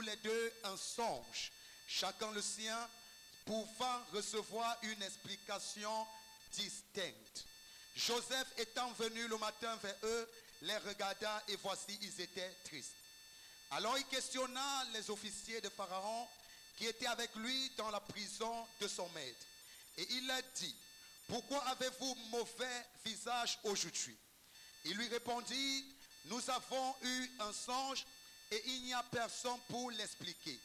les deux un songe, chacun le sien, pouvant recevoir une explication distincte. Joseph étant venu le matin vers eux, les regarda et voici, ils étaient tristes. Alors il questionna les officiers de Pharaon qui étaient avec lui dans la prison de son maître. Et il leur dit, pourquoi avez-vous mauvais visage aujourd'hui? Il lui répondit, nous avons eu un songe et il n'y a personne pour l'expliquer.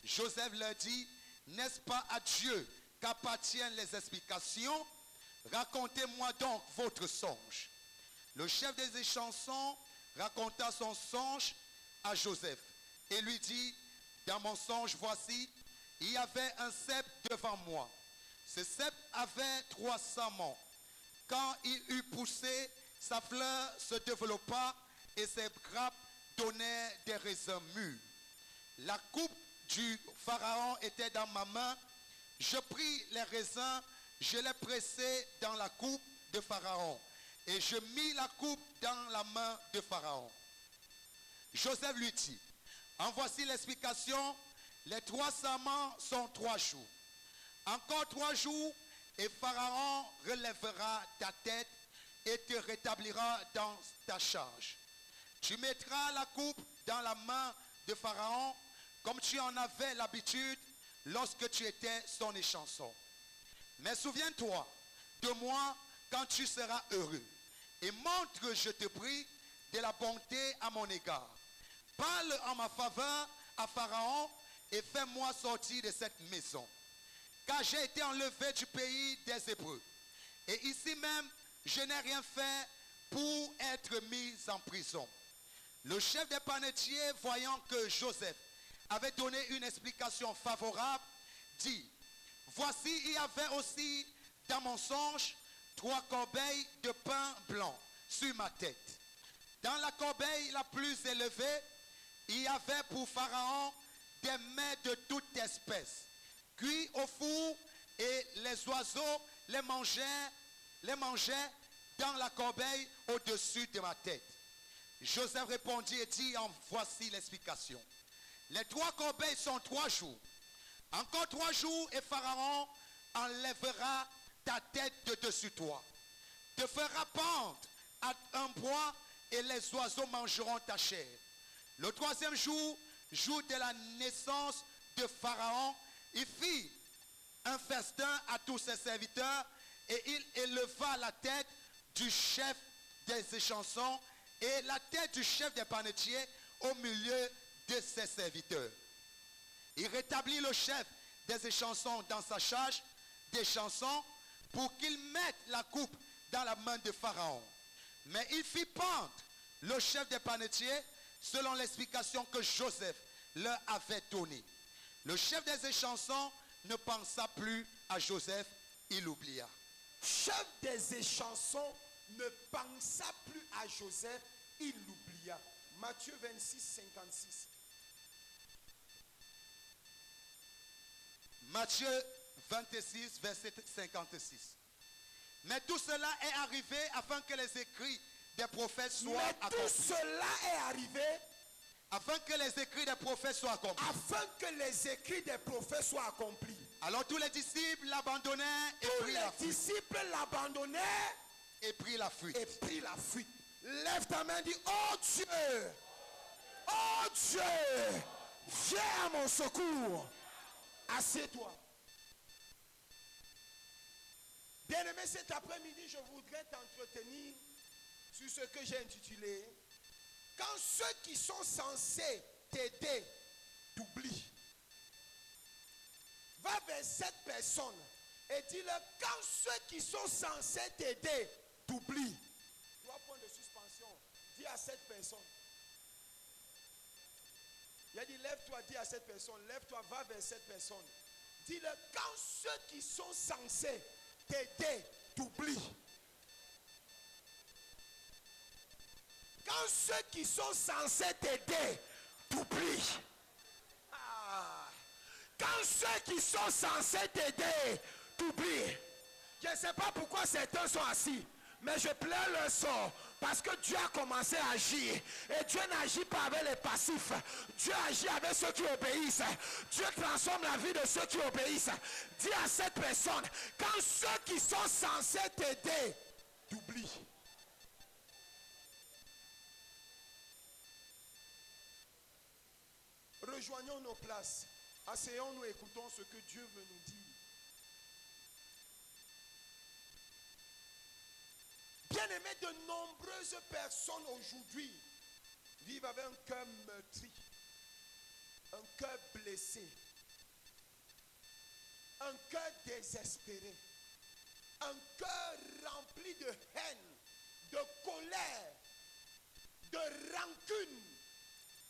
Joseph leur dit, n'est-ce pas à Dieu qu'appartiennent les explications? Racontez-moi donc votre songe. Le chef des échansons raconta son songe à Joseph et lui dit, dans mon songe, voici, il y avait un cep devant moi. Ce cep avait 3 samans. Quand il eut poussé, sa fleur se développa et ses grappes donnaient des raisins mûrs. La coupe du pharaon était dans ma main. Je pris les raisins, je les pressai dans la coupe de Pharaon et je mis la coupe dans la main de Pharaon. Joseph lui dit, en voici l'explication, les 3 samans sont 3 jours. Encore 3 jours et Pharaon relèvera ta tête et te rétablira dans ta charge. Tu mettras la coupe dans la main de Pharaon comme tu en avais l'habitude lorsque tu étais son échanson. Mais souviens-toi de moi quand tu seras heureux et montre, je te prie, de la bonté à mon égard. Parle en ma faveur à Pharaon et fais-moi sortir de cette maison. Car j'ai été enlevé du pays des Hébreux. Et ici même, je n'ai rien fait pour être mis en prison. Le chef des panetiers, voyant que Joseph avait donné une explication favorable, dit, voici, il y avait aussi dans mon songe 3 corbeilles de pain blanc sur ma tête. Dans la corbeille la plus élevée, il y avait pour Pharaon des mets de toute espèce, cuits au four, et les oiseaux les mangeaient dans la corbeille au-dessus de ma tête. Joseph répondit et dit, en voici l'explication. Les 3 corbeilles sont 3 jours. Encore 3 jours et Pharaon enlèvera ta tête de dessus toi, te fera pendre à un bois et les oiseaux mangeront ta chair. Le 3e jour, jour de la naissance de Pharaon, il fit un festin à tous ses serviteurs et il éleva la tête du chef des échansons et la tête du chef des panetiers au milieu de ses serviteurs. Il rétablit le chef des échansons dans sa charge des chansons pour qu'il mette la coupe dans la main de Pharaon. Mais il fit pendre le chef des panetiers selon l'explication que Joseph leur avait donnée. Le chef des échansons ne pensa plus à Joseph, il l'oublia. Chef des échansons ne pensa plus à Joseph, il l'oublia. Matthieu 26, 56. Matthieu 26, verset 56. Mais tout cela est arrivé afin que les écrits des prophètes soient accomplis. Tout cela est arrivé afin que les écrits des prophètes soient accomplis. Afin que les écrits des prophètes soient accomplis. Alors tous les disciples l'abandonnèrent et prirent la fuite. Tous les disciples l'abandonnèrent et prirent la fuite. Et prirent la fuite. Lève ta main et dis, oh Dieu, oh Dieu, viens à mon secours. Assieds-toi. Bien-aimé, cet après-midi, je voudrais t'entretenir sur ce que j'ai intitulé « Quand ceux qui sont censés t'aider t'oublient ». Va vers cette personne et dis-leur « Quand ceux qui sont censés t'aider t'oublient ». 3 points de suspension. Dis à cette personne. Il a dit, lève-toi, dis à cette personne, lève-toi, va vers cette personne. Dis-leur, quand ceux qui sont censés t'aider t'oublient. Quand ceux qui sont censés t'aider t'oublient. Quand ceux qui sont censés t'aider t'oublient. Je ne sais pas pourquoi certains sont assis. Mais je plains leur sort parce que Dieu a commencé à agir. Et Dieu n'agit pas avec les passifs. Dieu agit avec ceux qui obéissent. Dieu transforme la vie de ceux qui obéissent. Dis à cette personne, quand ceux qui sont censés t'aider t'oublient. Rejoignons nos places. Asseyons-nous, écoutons ce que Dieu veut nous dire. Bien-aimés, de nombreuses personnes aujourd'hui vivent avec un cœur meurtri, un cœur blessé, un cœur désespéré, un cœur rempli de haine, de colère, de rancune.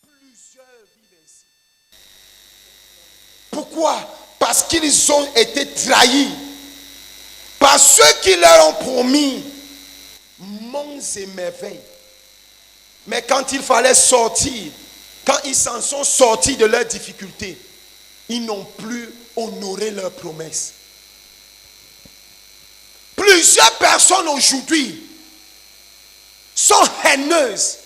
Plusieurs vivent ainsi. Pourquoi? Parce qu'ils ont été trahis par ceux qui leur ont promis monts et merveilles. Mais quand il fallait sortir, quand ils s'en sont sortis de leurs difficultés, ils n'ont plus honoré leurs promesses. Plusieurs personnes aujourd'hui sont haineuses,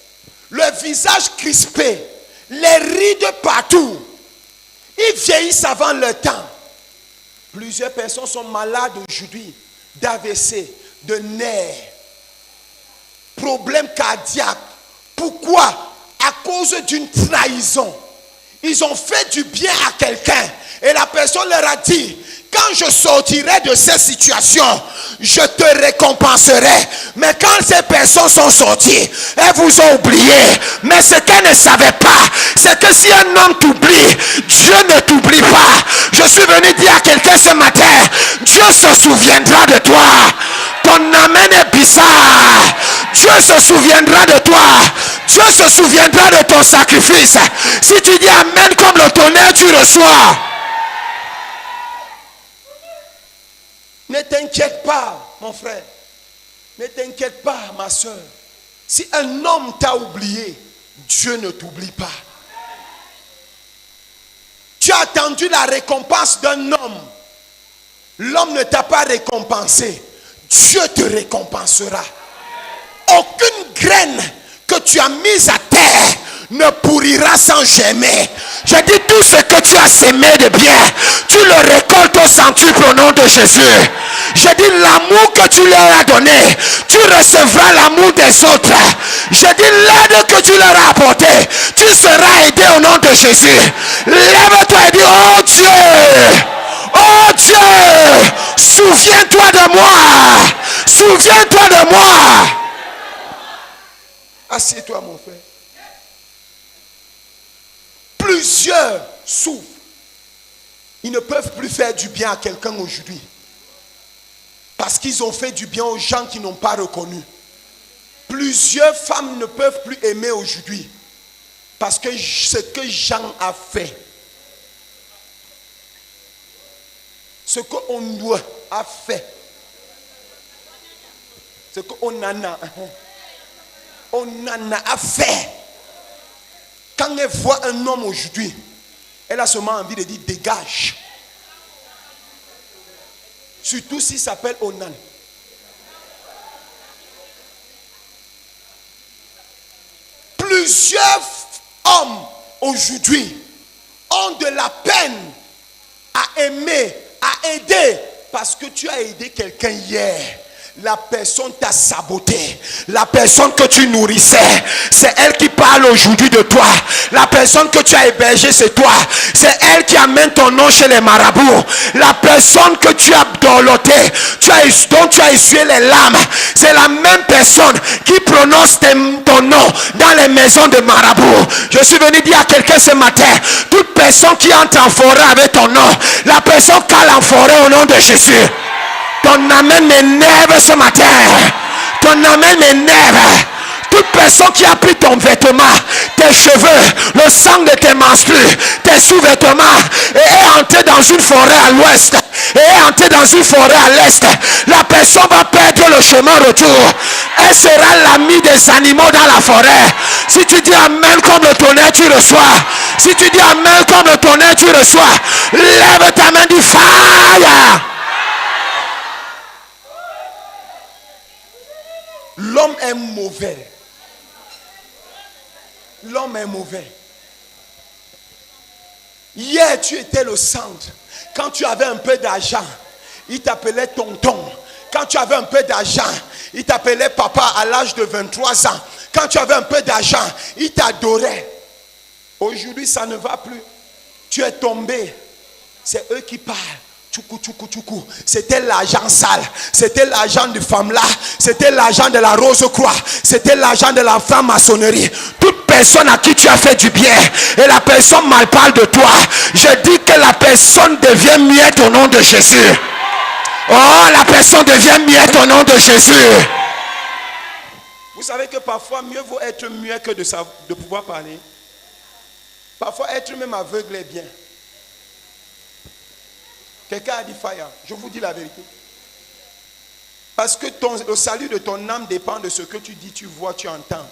le visage crispé, les rides partout. Ils vieillissent avant leur temps. Plusieurs personnes sont malades aujourd'hui d'AVC, de nerfs, problèmes cardiaques. Pourquoi? À cause d'une trahison. Ils ont fait du bien à quelqu'un et la personne leur a dit: quand je sortirai de cette situation, je te récompenserai. Mais quand ces personnes sont sorties, elles vous ont oublié. Mais ce qu'elles ne savaient pas, c'est que si un homme t'oublie, Dieu ne t'oublie pas. Je suis venu dire à quelqu'un ce matin: Dieu se souviendra de toi. Ton amen est bizarre. Dieu se souviendra de toi. Dieu se souviendra de ton sacrifice. Si tu dis amen comme le tonnerre, tu reçois. Ne t'inquiète pas, mon frère. Ne t'inquiète pas, ma soeur. Si un homme t'a oublié, Dieu ne t'oublie pas. Tu as attendu la récompense d'un homme. L'homme ne t'a pas récompensé. Dieu te récompensera. Aucune graine que tu as mise à terre ne pourrira sans germer. Je dis, tout ce que tu as sémé de bien, tu le récoltes au centuple au nom de Jésus. Je dis, l'amour que tu leur as donné, tu recevras l'amour des autres. Je dis, l'aide que tu leur as apportée, tu seras aidé au nom de Jésus. Lève-toi et dis: oh Dieu, oh Dieu, souviens-toi de moi. Souviens-toi de moi. Assieds-toi, mon frère. Plusieurs souffrent. Ils ne peuvent plus faire du bien à quelqu'un aujourd'hui. Parce qu'ils ont fait du bien aux gens qui n'ont pas reconnu. Plusieurs femmes ne peuvent plus aimer aujourd'hui. Parce que ce que Jean a fait, ce que Ondoua a fait, ce que Onana a fait. Quand elle voit un homme aujourd'hui, elle a seulement envie de dire: dégage. Surtout s'il s'appelle Onan. Plusieurs hommes aujourd'hui ont de la peine à aimer, à aider, parce que tu as aidé quelqu'un hier. La personne t'a saboté. La personne que tu nourrissais, c'est elle qui parle aujourd'hui de toi. La personne que tu as hébergée, c'est toi. C'est elle qui amène ton nom chez les marabouts. La personne que tu as dorlotée, dont tu as essuyé les larmes, c'est la même personne qui prononce ton nom dans les maisons de marabouts. Je suis venu dire à quelqu'un ce matin: toute personne qui entre en forêt avec ton nom, la personne cale en forêt au nom de Jésus. Ton amen m'énerve ce matin. Ton amen m'énerve. Toute personne qui a pris ton vêtement, tes cheveux, le sang de tes menstrues, tes sous-vêtements, et est entrée dans une forêt à l'ouest, et est entrée dans une forêt à l'est, la personne va perdre le chemin retour. Elle sera l'amie des animaux dans la forêt. Si tu dis amen comme le tonnerre, tu reçois. Si tu dis amen comme le tonnerre, tu reçois. Lève ta main, dis fire. L'homme est mauvais. L'homme est mauvais. Hier, tu étais le centre. Quand tu avais un peu d'argent, il t'appelait tonton. Quand tu avais un peu d'argent, il t'appelait papa à l'âge de 23 ans. Quand tu avais un peu d'argent, il t'adorait. Aujourd'hui, ça ne va plus. Tu es tombé. C'est eux qui parlent. Tchoukou, tchoukou, tchoukou. C'était l'argent sale. C'était l'argent du femme-là. C'était l'argent de la Rose-Croix. C'était l'argent de la franc-maçonnerie. Toute personne à qui tu as fait du bien et la personne mal parle de toi, je dis que la personne devient muette au nom de Jésus. Oh, la personne devient muette au nom de Jésus. Vous savez que parfois, mieux vaut être muet que de pouvoir parler. Parfois, être même aveugle est bien. Quelqu'un a dit fire. Je vous dis la vérité. Parce que le salut de ton âme dépend de ce que tu dis, tu vois, tu entends.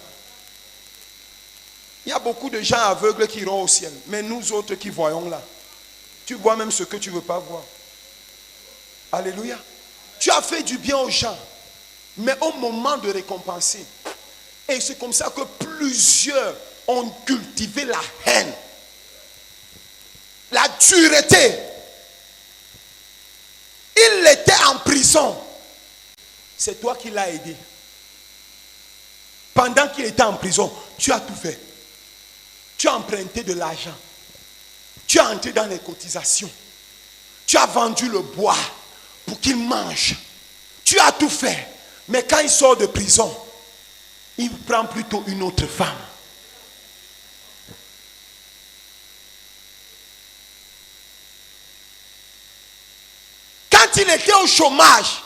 Il y a beaucoup de gens aveugles qui iront au ciel. Mais nous autres qui voyons là, tu vois même ce que tu ne veux pas voir. Alléluia. Tu as fait du bien aux gens. Mais au moment de récompenser. Et c'est comme ça que plusieurs ont cultivé la haine. La dureté. Il était en prison. C'est toi qui l'as aidé. Pendant qu'il était en prison, tu as tout fait. Tu as emprunté de l'argent. Tu as entré dans les cotisations. Tu as vendu le bois pour qu'il mange. Tu as tout fait. Mais quand il sort de prison, il prend plutôt une autre femme. Quand il était au chômage,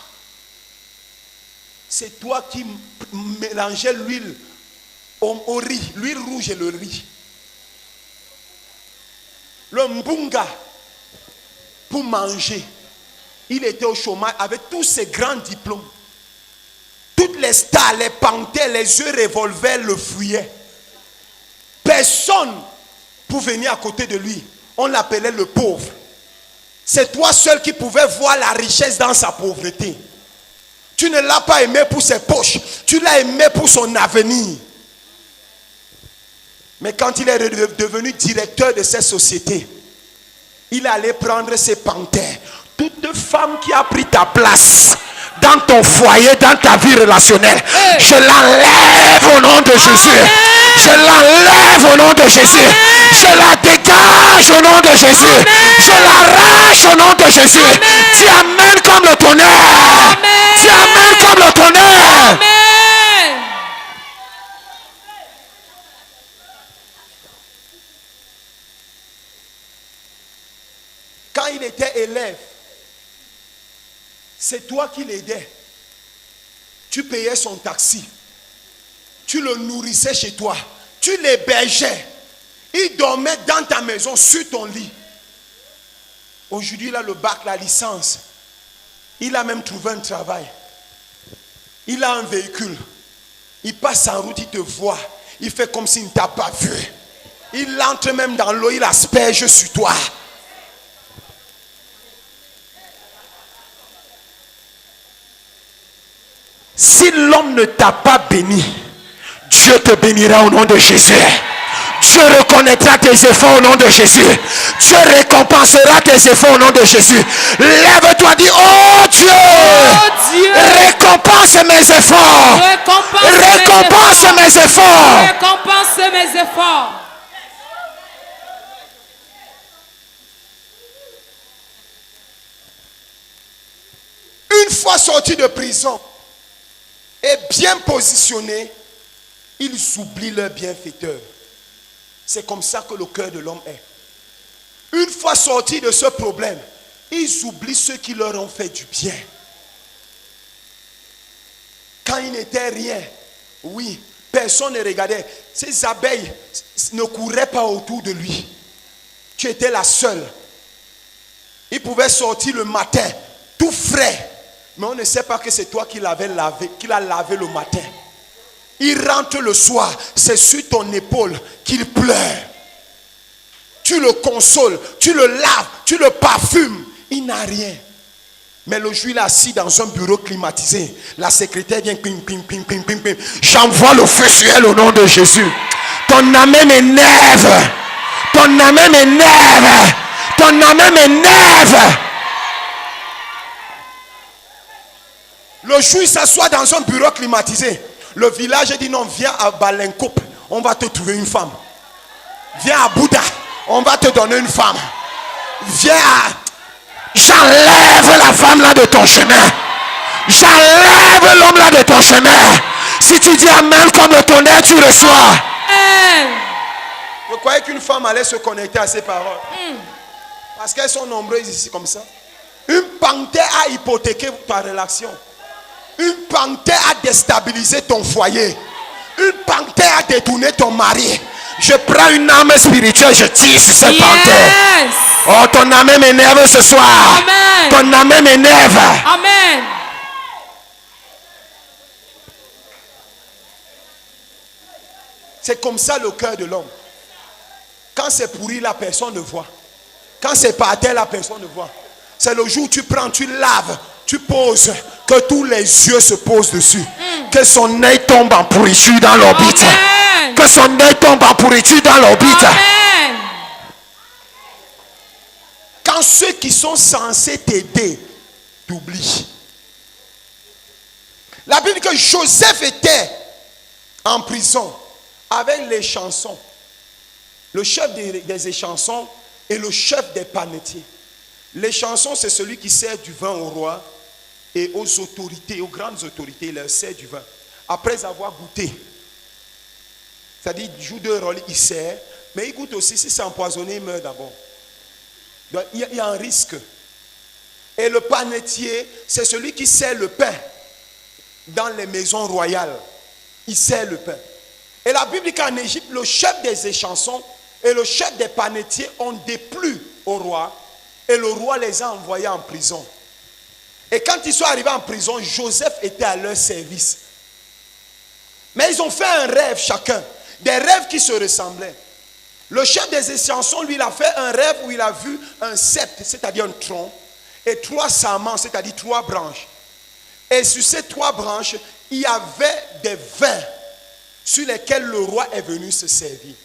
c'est toi qui mélangeais l'huile au riz, l'huile rouge et le riz. Le mbunga pour manger. Il était au chômage avec tous ses grands diplômes. Toutes les stars, les panthères, les yeux revolvers le fuyaient. Personne pour venir à côté de lui. On l'appelait le pauvre. C'est toi seul qui pouvais voir la richesse dans sa pauvreté. Tu ne l'as pas aimé pour ses poches. Tu l'as aimé pour son avenir. Mais quand il est devenu directeur de cette société, il allait prendre ses panthères. Toute femme qui a pris ta place dans ton foyer, dans ta vie relationnelle, je l'enlève au nom de Jésus. Je l'enlève au nom de Jésus. Je la dégage au nom de Jésus. Je l'arrache au nom de Jésus. Tu amènes comme le tonnerre. Tu amènes comme le tonnerre. Quand il était élève, c'est toi qui l'aidais. Tu payais son taxi. Tu le nourrissais chez toi. Tu l'hébergeais. Il dormait dans ta maison, sur ton lit. Aujourd'hui, il a le bac, la licence. Il a même trouvé un travail. Il a un véhicule. Il passe en route, il te voit. Il fait comme s'il ne t'a pas vu. Il entre même dans l'eau, il asperge sur toi. Si l'homme ne t'a pas béni, Dieu te bénira au nom de Jésus. Dieu reconnaîtra tes efforts au nom de Jésus. Dieu récompensera tes efforts au nom de Jésus. Lève-toi, dis: oh Dieu, récompense mes efforts. Récompense mes efforts. Récompense mes efforts. Une fois sorti de prison et bien positionné, ils oublient leur bienfaiteur. C'est comme ça que le cœur de l'homme est. Une fois sortis de ce problème, ils oublient ceux qui leur ont fait du bien. Quand il n'était rien, oui, personne ne regardait. Ces abeilles ne couraient pas autour de lui. Tu étais la seule. Il pouvait sortir le matin, tout frais. Mais on ne sait pas que c'est toi qui l'avais lavé, qui l'a lavé le matin. Il rentre le soir, c'est sur ton épaule qu'il pleure. Tu le consoles, tu le laves, tu le parfumes. Il n'a rien. Mais le jour, il est assis dans un bureau climatisé. La secrétaire vient, pim, pim, pim, pim, pim, pim. J'envoie le feu sur elle au nom de Jésus. Ton âme m'énerve. Ton âme m'énerve. Ton âme m'énerve. Le jour, il s'assoit dans un bureau climatisé. Le village dit non, viens à Balenkop. On va te trouver une femme. Viens à Bouddha. On va te donner une femme. Viens à... J'enlève la femme là de ton chemin. J'enlève l'homme là de ton chemin. Si tu dis amen comme le tonnerre, tu reçois. Je croyais qu'une femme allait se connecter à ces paroles. Parce qu'elles sont nombreuses ici comme ça. Une panthère a hypothéqué ta relation. Une panthère a déstabilisé ton foyer. Une panthère a détourné ton mari. Je prends une âme spirituelle, je tire sur cette panthère. Oh, ton âme m'énerve ce soir. Amen. Ton âme m'énerve. Amen. C'est comme ça le cœur de l'homme. Quand c'est pourri, la personne ne voit. Quand c'est par terre, la personne ne voit. C'est le jour où tu prends, tu laves, tu poses, que tous les yeux se posent dessus. Que son œil tombe en pourriture dans l'orbite. Que son œil tombe en pourriture dans l'orbite. Amen. Quand ceux qui sont censés t'aider t'oublient. La Bible dit que Joseph était en prison avec les chansons. Le chef des échansons et le chef des panetiers. Les chansons, c'est celui qui sert du vin au roi et aux autorités, aux grandes autorités, il leur sert du vin. Après avoir goûté, c'est-à-dire il joue deux rôles, il sert, mais il goûte aussi, si c'est empoisonné, il meurt d'abord. Donc il y a un risque. Et le panetier, c'est celui qui sert le pain dans les maisons royales. Il sert le pain. Et la Bible dit qu'en Égypte, le chef des échansons et le chef des panetiers ont déplu au roi. Et le roi les a envoyés en prison. Et quand ils sont arrivés en prison, Joseph était à leur service. Mais ils ont fait un rêve chacun. Des rêves qui se ressemblaient. Le chef des échansons, lui, il a fait un rêve où il a vu un sceptre, c'est-à-dire un tronc, et 3 sarments, c'est-à-dire 3 branches. Et sur ces 3 branches, il y avait des vins sur lesquels le roi est venu se servir.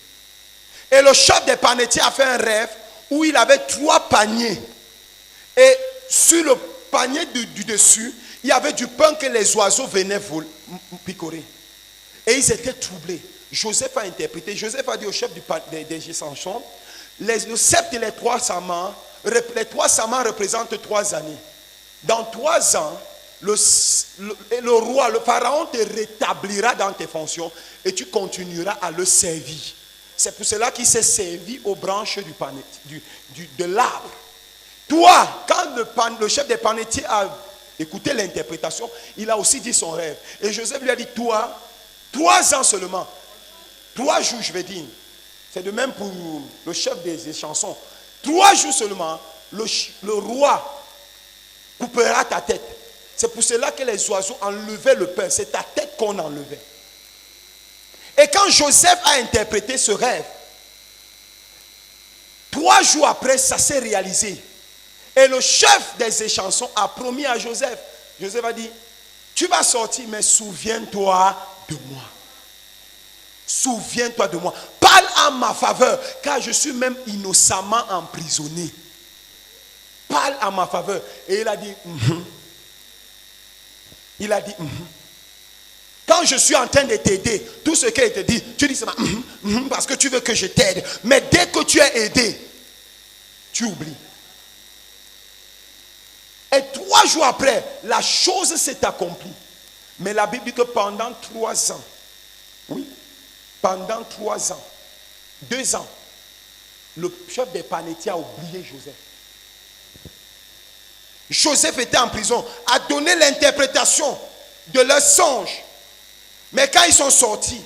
Et le chef des panetiers a fait un rêve où il avait 3 paniers. Et sur le panier du dessus, il y avait du pain que les oiseaux venaient picorer. Et ils étaient troublés. Joseph a interprété. Joseph a dit au chef des échansons, le sceptre et les 3 sarments, les 3 sarments représentent 3 années. Dans 3 ans, le roi, le pharaon te rétablira dans tes fonctions et tu continueras à le servir. C'est pour cela qu'il s'est servi aux branches de l'arbre. Toi, quand le chef des panetiers a écouté l'interprétation, il a aussi dit son rêve. Et Joseph lui a dit, toi, 3 ans seulement, 3 jours je vais dire. C'est de même pour le chef des échansons. 3 jours seulement, le roi coupera ta tête. C'est pour cela que les oiseaux enlevaient le pain. C'est ta tête qu'on enlevait. Et quand Joseph a interprété ce rêve, 3 jours après, ça s'est réalisé. Et le chef des échansons a promis à Joseph. Joseph a dit, tu vas sortir, mais souviens-toi de moi. Souviens-toi de moi. Parle en ma faveur, car je suis même innocemment emprisonné. Parle en ma faveur. Et il a dit, il a dit, quand je suis en train de t'aider, tout ce qu'il te dit, tu dis seulement parce que tu veux que je t'aide. Mais dès que tu es aidé, tu oublies. Et 3 jours après, la chose s'est accomplie. Mais la Bible dit que pendant 3 ans, oui, pendant 3 ans, 2 ans, le chef des panetiers a oublié Joseph. Joseph était en prison, a donné l'interprétation de leur songe. Mais quand ils sont sortis,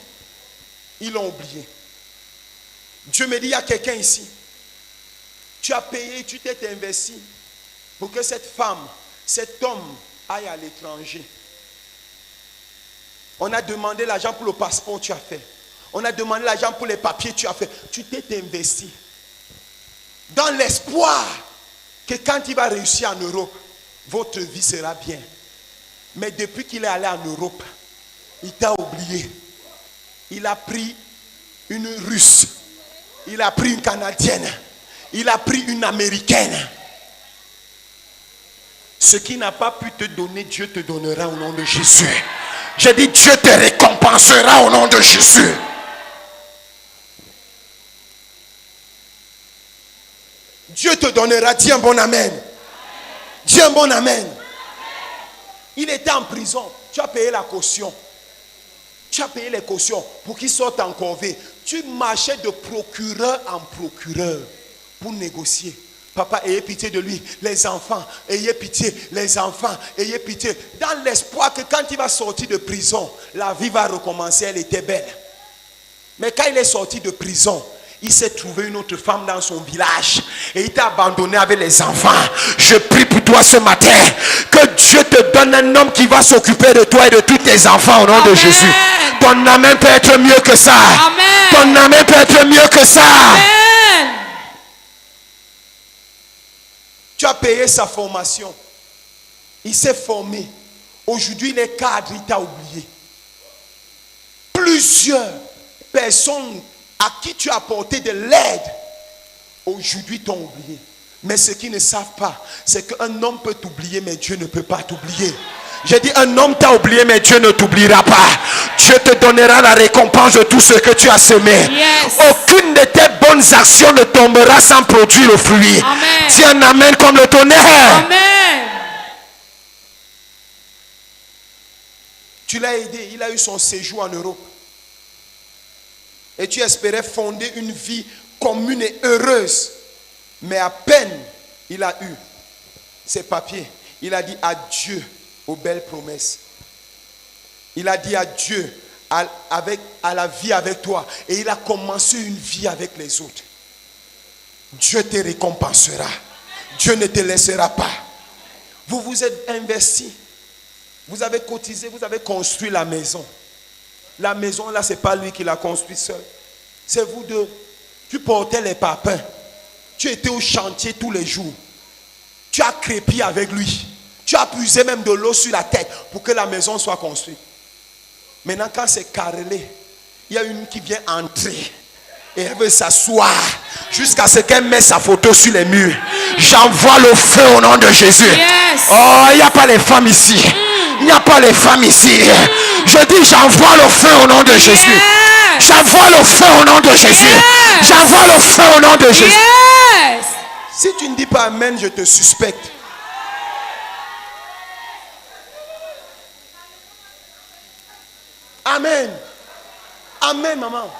ils l'ont oublié. Dieu me dit, il y a quelqu'un ici. Tu as payé, tu t'es investi pour que cette femme, cet homme aille à l'étranger. On a demandé l'argent pour le passeport, tu as fait. On a demandé l'argent pour les papiers, tu as fait. Tu t'es investi. Dans l'espoir que quand il va réussir en Europe, votre vie sera bien. Mais depuis qu'il est allé en Europe, il t'a oublié. Il a pris une Russe. Il a pris une Canadienne. Il a pris une Américaine. Ce qui n'a pas pu te donner, Dieu te donnera au nom de Jésus. J'ai dit, Dieu te récompensera au nom de Jésus. Dieu te donnera. Dis un bon amen. Dis un bon amen. Il était en prison. Tu as payé la caution. Tu as payé les cautions pour qu'il sorte en corvée. Tu marchais de procureur en procureur pour négocier. Papa, ayez pitié de lui. Les enfants, ayez pitié. Les enfants, ayez pitié. Dans l'espoir que quand il va sortir de prison, la vie va recommencer. Elle était belle. Mais quand il est sorti de prison, il s'est trouvé une autre femme dans son village. Et il t'a abandonné avec les enfants. Je prie pour toi ce matin. Que Dieu te donne un homme qui va s'occuper de toi et de tous tes enfants au nom de Jésus. Ton amen peut être mieux que ça. Amen. Ton amen peut être mieux que ça. Amen. Tu as payé sa formation. Il s'est formé. Aujourd'hui, il est cadre, il t'a oublié. Plusieurs personnes à qui tu as apporté de l'aide, aujourd'hui t'ont oublié. Mais ceux qui ne savent pas, c'est qu'un homme peut t'oublier, mais Dieu ne peut pas t'oublier. J'ai dit, un homme t'a oublié, mais Dieu ne t'oubliera pas. Dieu te donnera la récompense de tout ce que tu as semé. Yes. Aucune de tes bonnes actions ne tombera sans produire le fruit. Amen. Dis un amen comme le tonnerre. Amen. Tu l'as aidé, il a eu son séjour en Europe. Et tu espérais fonder une vie commune et heureuse. Mais à peine il a eu ses papiers, il a dit adieu aux belles promesses. Il a dit adieu à la vie avec toi. Et il a commencé une vie avec les autres. Dieu te récompensera. Dieu ne te laissera pas. Vous vous êtes investi. Vous avez cotisé, vous avez construit la maison. La maison là, c'est pas lui qui l'a construit seul. C'est vous deux. Tu portais les papins. Tu étais au chantier tous les jours. Tu as crépi avec lui. Tu as puisé même de l'eau sur la tête pour que la maison soit construite. Maintenant, quand c'est carrelé, il y a une qui vient entrer. Et elle veut s'asseoir jusqu'à ce qu'elle mette sa photo sur les murs. J'envoie le feu au nom de Jésus. Yes. Oh, il n'y a pas les femmes ici. Il n'y a pas les femmes ici. Je dis j'envoie le feu au nom de Jésus. Yes. J'envoie le feu au nom de Jésus. Yes. J'envoie le feu au nom de Jésus. Yes. Si tu ne dis pas amen, je te suspecte. Amen. Amen, maman.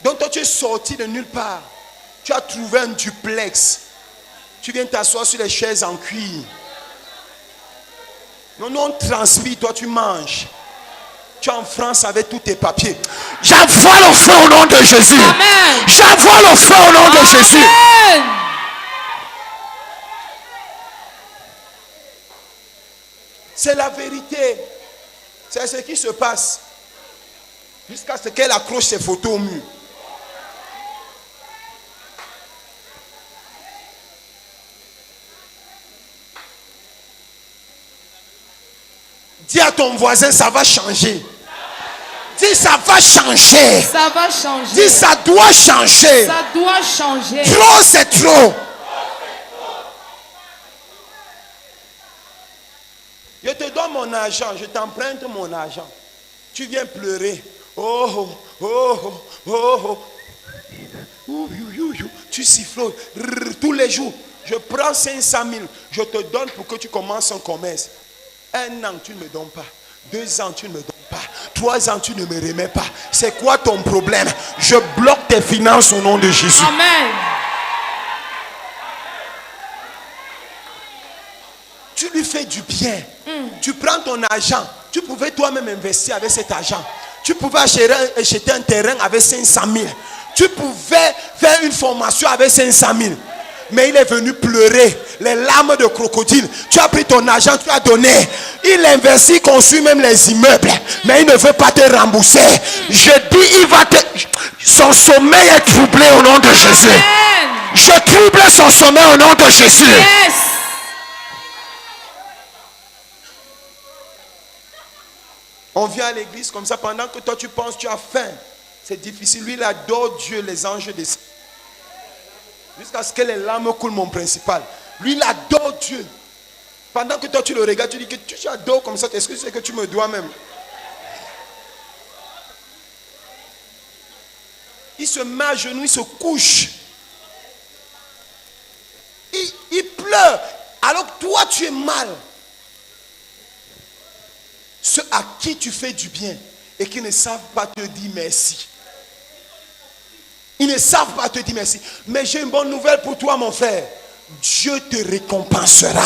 Donc toi tu es sorti de nulle part. Tu as trouvé un duplex. Tu viens t'asseoir sur les chaises en cuir. Non, non, on transpire, toi tu manges. Tu es en France avec tous tes papiers. J'envoie le feu au nom de Jésus. Amen. J'envoie le feu au nom de Jésus. Amen. C'est la vérité. C'est ce qui se passe. Jusqu'à ce qu'elle accroche ses photos au mur. Dis à ton voisin, ça va changer. Dis, ça va changer. Ça va changer. Dis, ça doit changer. Ça doit changer. Trop, c'est trop. Je te donne mon argent, je t'emprunte mon argent. Tu viens pleurer. Oh, oh, oh, oh, oh. Tu sifflotes tous les jours. Je prends 500 000, je te donne pour que tu commences un commerce. 1 an, tu ne me donnes pas. 2 ans, tu ne me donnes pas. 3 ans, tu ne me remets pas. C'est quoi ton problème? Je bloque tes finances au nom de Jésus. Amen. Tu lui fais du bien. Tu prends ton argent. Tu pouvais toi-même investir avec cet argent. Tu pouvais acheter un terrain avec 500 000. Tu pouvais faire une formation avec 500 000. Mais il est venu pleurer, les larmes de crocodile. Tu as pris ton argent, tu as donné. Il investit, construit même les immeubles. Mais il ne veut pas te rembourser. Je dis, son sommeil est troublé au nom de Jésus. Amen. Je trouble son sommeil au nom de Jésus. Yes. On vient à l'église comme ça, pendant que toi tu penses, tu as faim. C'est difficile. Lui, il adore Dieu, les anges descendent. Jusqu'à ce que les larmes coulent, mon principal. Lui, il adore Dieu. Pendant que toi tu le regardes, tu dis que tu adores comme ça. Est-ce que tu sais que tu me dois même? Il se met à genoux, il se couche. Il pleure. Alors que toi tu es mal. Ceux à qui tu fais du bien et qui ne savent pas te dire merci. Ils ne savent pas te dire merci. Mais j'ai une bonne nouvelle pour toi, mon frère. Dieu te récompensera.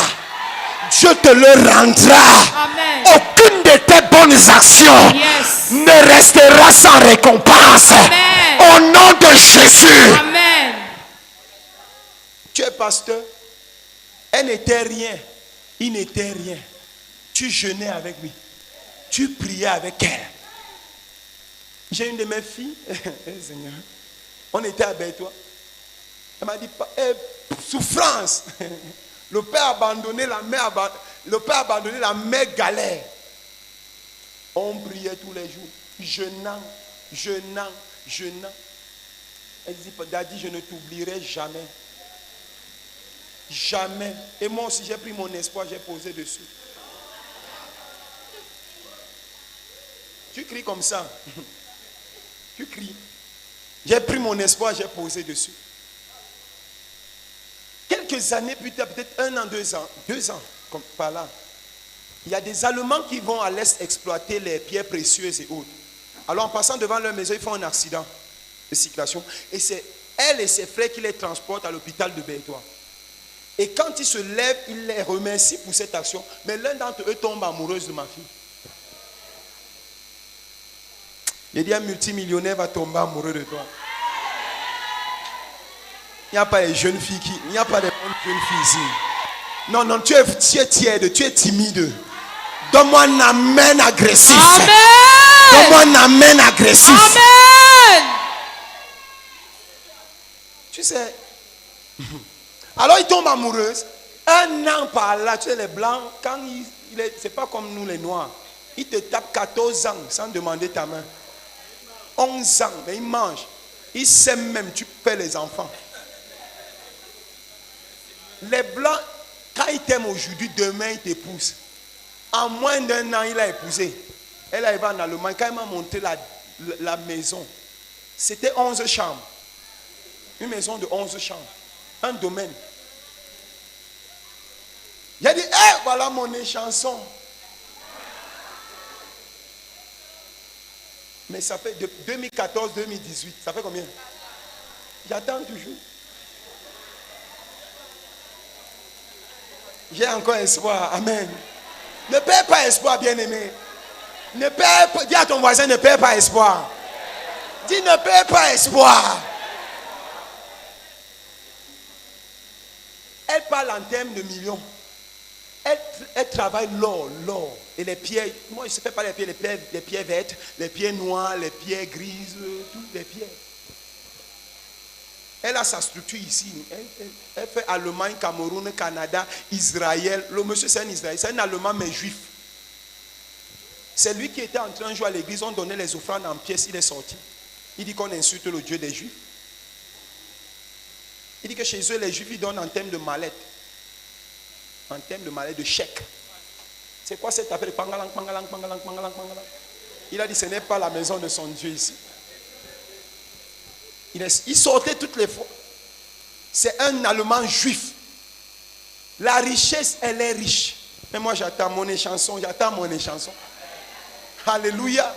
Dieu te le rendra. Amen. Aucune de tes bonnes actions ne restera sans récompense. Amen. Au nom de Jésus. Amen. Tu es pasteur. Elle n'était rien. Il n'était rien. Tu jeûnais avec lui. Tu priais avec elle. J'ai une de mes filles. Seigneur. On était à Bétois. Elle m'a dit, souffrance. Le père a abandonné la mère, galère. On priait tous les jours, jeûnant. Elle dit, Daddy, je ne t'oublierai jamais. Jamais. Et moi aussi, j'ai pris mon espoir, j'ai posé dessus. Tu cries comme ça. Tu cries. J'ai pris mon espoir, j'ai posé dessus. Quelques années plus tard, peut-être 1 an, 2 ans, comme par là, il y a des Allemands qui vont à l'est exploiter les pierres précieuses et autres. Alors en passant devant leur maison, ils font un accident de circulation. Et c'est elle et ses frères qui les transportent à l'hôpital de Bétois. Et quand ils se lèvent, ils les remercient pour cette action. Mais l'un d'entre eux tombe amoureuse de ma fille. Il dit, un multimillionnaire va tomber amoureux de toi. Il n'y a pas de jeunes filles il n'y a pas de jeunes filles ici. Non, tu es tiède, tu es timide. Donne-moi un amen agressif. Amen. Donne-moi un amen agressif. Amen. Tu sais. Alors il tombe amoureuse. 1 an par là, tu sais, les blancs, quand c'est pas comme nous les noirs. Ils te tapent 14 ans sans demander ta main. 11 ans, mais ils mangent. Ils s'aiment même, tu paies les enfants. Les blancs, quand ils t'aiment aujourd'hui, demain ils t'épousent. En moins d'1 an, il a épousé. Elle est arrivée en Allemagne. Quand il m'a montré la maison, c'était 11 chambres. Une maison de 11 chambres. Un domaine. Il a dit, voilà mon chanson. Mais ça fait de 2014-2018. Ça fait combien? J'attends toujours. J'ai encore espoir. Amen. Ne perds pas espoir, bien-aimé. Dis à ton voisin, ne perds pas espoir. Dis, ne perds pas espoir. Elle parle en termes de millions. Elle travaille l'or. Et les pierres, moi je ne sais pas les pierres vertes, les pierres noires, les pierres grises, toutes les pierres. Elle a sa structure ici. Elle fait Allemagne, Cameroun, Canada, Israël. Le monsieur c'est un Israélien, c'est un Allemand mais juif. C'est lui qui était en train de jouer à l'église, on donnait les offrandes en pièces, il est sorti. Il dit qu'on insulte le Dieu des Juifs. Il dit que chez eux, les Juifs, ils donnent en termes de mallette. En termes de mallette, de chèque. C'est quoi cette affaire de pangalang, pangalang, pangalang, pangalang, pangalang? Il a dit, ce n'est pas la maison de son Dieu ici. Il sortait toutes les fois. C'est un Allemand juif. La richesse, elle est riche. Mais moi, j'attends mon échanson, Alléluia.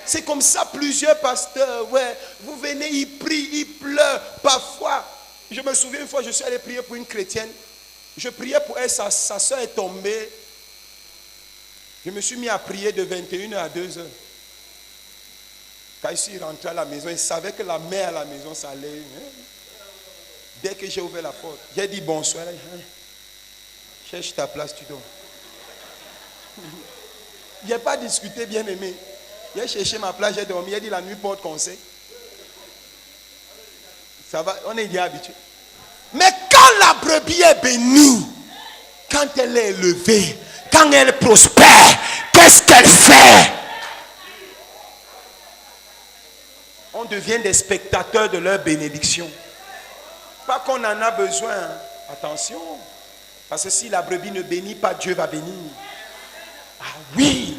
C'est comme ça plusieurs pasteurs. Ouais, vous venez, ils prient, ils pleurent. Parfois, je me souviens une fois, je suis allé prier pour une chrétienne. Je priais pour elle, sa soeur est tombée. Je me suis mis à prier de 21h à 2h. Quand je suis rentré à la maison, il savait que la mère à la maison, ça allait. Dès que j'ai ouvert la porte, j'ai dit bonsoir. Cherche ta place, tu dors. Il n'a pas discuté, bien aimé. J'ai cherché ma place, j'ai dormi. Il a dit la nuit porte conseil. Ça va, on est déjà habitué. Mais quand la brebis est bénie, quand elle est élevée, quand elle prospère, qu'est-ce qu'elle fait? On devient des spectateurs de leur bénédiction. Pas qu'on en a besoin. Attention. Parce que si la brebis ne bénit pas, Dieu va bénir. Ah oui.